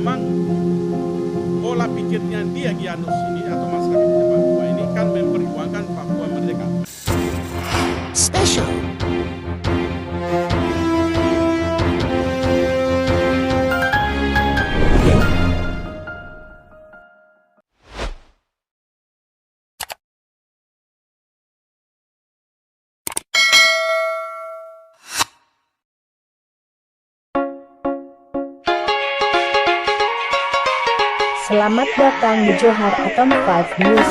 memang pola pikirnya dia Egyanus ini atau masyarakat di Papua ini kan memperjuangkan Papua merdeka. Special. Selamat datang di Johar Atom 5 News.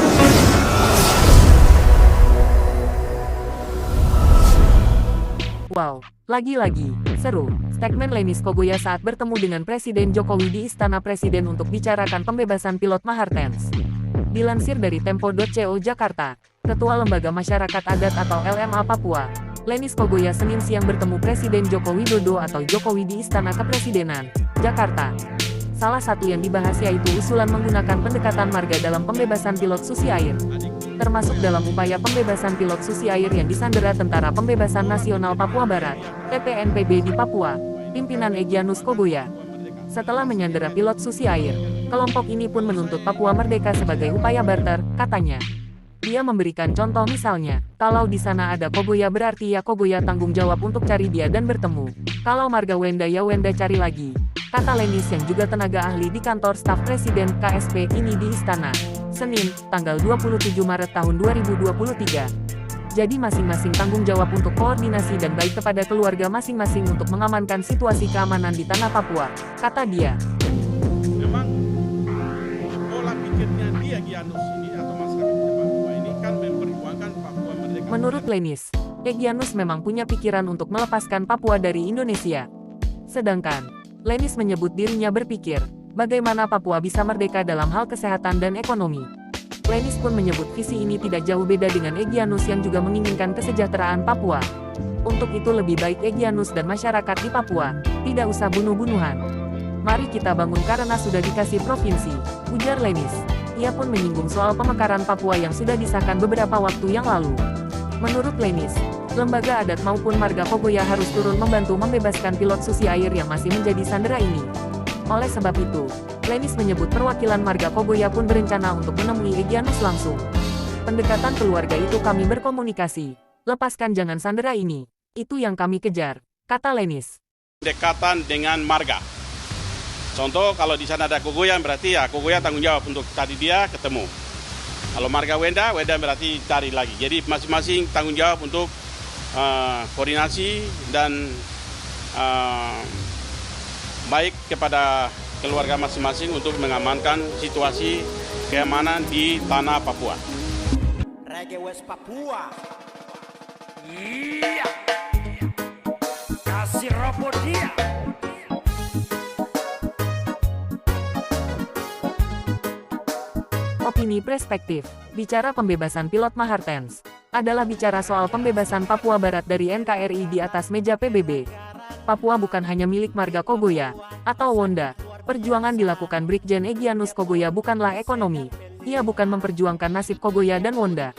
Wow, lagi-lagi, seru. Statement Lenis Kogoya saat bertemu dengan Presiden Jokowi di Istana Presiden untuk bicarakan pembebasan pilot Mahartens. Dilansir dari Tempo.co Jakarta, Ketua Lembaga Masyarakat Adat atau LMA Papua, Lenis Kogoya Senin siang bertemu Presiden Joko Widodo atau Jokowi di Istana Kepresidenan, Jakarta. Salah satu yang dibahas yaitu usulan menggunakan pendekatan marga dalam pembebasan pilot Susi Air, termasuk dalam upaya pembebasan pilot Susi Air yang disandera Tentara Pembebasan Nasional Papua Barat, TPNPB di Papua, pimpinan Egyanus Kogoya. Setelah menyandera pilot Susi Air, kelompok ini pun menuntut Papua merdeka sebagai upaya barter, katanya. Dia memberikan contoh misalnya, kalau di sana ada Kogoya berarti ya Kogoya tanggung jawab untuk cari dia dan bertemu. Kalau marga Wenda ya Wenda cari lagi. Kata Lenis yang juga tenaga ahli di kantor staf Presiden KSP ini di Istana, Senin, tanggal 27 Maret tahun 2023. Jadi masing-masing tanggung jawab untuk koordinasi dan baik kepada keluarga masing-masing untuk mengamankan situasi keamanan di tanah Papua, kata dia. Memang pola pikirnya dia Egyanus ini atau masyarakat di Papua ini kan memperjuangkan Papua merdeka. Menurut Lenis, Egyanus memang punya pikiran untuk melepaskan Papua dari Indonesia. Sedangkan Lenis menyebut dirinya berpikir, bagaimana Papua bisa merdeka dalam hal kesehatan dan ekonomi. Lenis pun menyebut visi ini tidak jauh beda dengan Egyanus yang juga menginginkan kesejahteraan Papua. Untuk itu lebih baik Egyanus dan masyarakat di Papua, tidak usah bunuh-bunuhan. Mari kita bangun karena sudah dikasih provinsi, ujar Lenis. Ia pun menyinggung soal pemekaran Papua yang sudah disahkan beberapa waktu yang lalu. Menurut Lenis, lembaga adat maupun marga Kogoya harus turun membantu membebaskan pilot Susi Air yang masih menjadi sandera ini. Oleh sebab itu, Lenis menyebut perwakilan marga Kogoya pun berencana untuk menemui Egyanus langsung. Pendekatan keluarga itu kami berkomunikasi. Lepaskan jangan sandera ini. Itu yang kami kejar, kata Lenis. Pendekatan dengan marga. Contoh kalau di sana ada Kogoya berarti ya Kogoya tanggung jawab untuk cari dia ketemu. Kalau marga Wenda, Wenda berarti cari lagi. Jadi masing-masing tanggung jawab untuk koordinasi dan baik kepada keluarga masing-masing untuk mengamankan situasi keamanan di tanah Papua. Reggae West Papua. Iya. Kasih robot dia. Opini perspektif, bicara pembebasan pilot Mahartens, adalah bicara soal pembebasan Papua Barat dari NKRI di atas meja PBB. Papua bukan hanya milik marga Kogoya, atau Wonda. Perjuangan dilakukan Brigjen Egyanus Kogoya bukanlah ekonomi. Ia bukan memperjuangkan nasib Kogoya dan Wonda.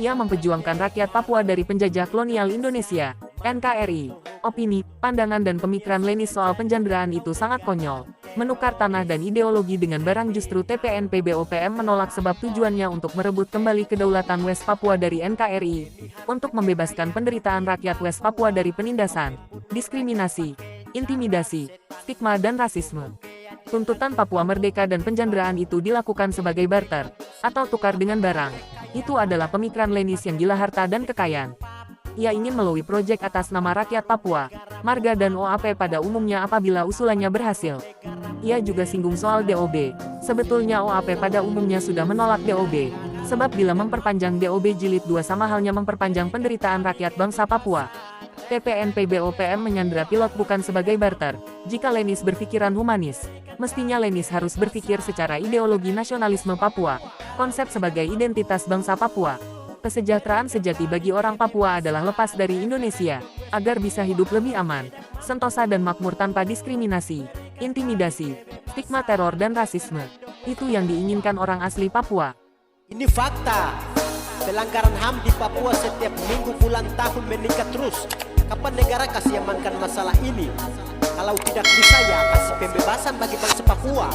Ia memperjuangkan rakyat Papua dari penjajah kolonial Indonesia, NKRI. Opini, pandangan dan pemikiran Lenis soal penjanderaan itu sangat konyol. Menukar tanah dan ideologi dengan barang justru TPNPB-OPM menolak sebab tujuannya untuk merebut kembali kedaulatan West Papua dari NKRI, untuk membebaskan penderitaan rakyat West Papua dari penindasan, diskriminasi, intimidasi, stigma dan rasisme. Tuntutan Papua merdeka dan penjanderaan itu dilakukan sebagai barter, atau tukar dengan barang. Itu adalah pemikiran Lenis yang gila harta dan kekayaan. Ia ingin melalui proyek atas nama rakyat Papua, marga dan OAP pada umumnya apabila usulannya berhasil. Ia juga singgung soal DOB. Sebetulnya OAP pada umumnya sudah menolak DOB, sebab bila memperpanjang DOB jilid 2 sama halnya memperpanjang penderitaan rakyat bangsa Papua. TPNPB-OPM menyandera pilot bukan sebagai barter. Jika Lenis berpikiran humanis, mestinya Lenis harus berpikir secara ideologi nasionalisme Papua, konsep sebagai identitas bangsa Papua. Kesejahteraan sejati bagi orang Papua adalah lepas dari Indonesia, agar bisa hidup lebih aman, sentosa dan makmur tanpa diskriminasi, intimidasi, stigma teror dan rasisme. Itu yang diinginkan orang asli Papua. Ini fakta. Pelanggaran HAM di Papua setiap minggu, bulan, tahun meningkat terus. Kapan negara kasih amankan masalah ini? Kalau tidak bisa ya kasih pembebasan bagi bangsa Papua.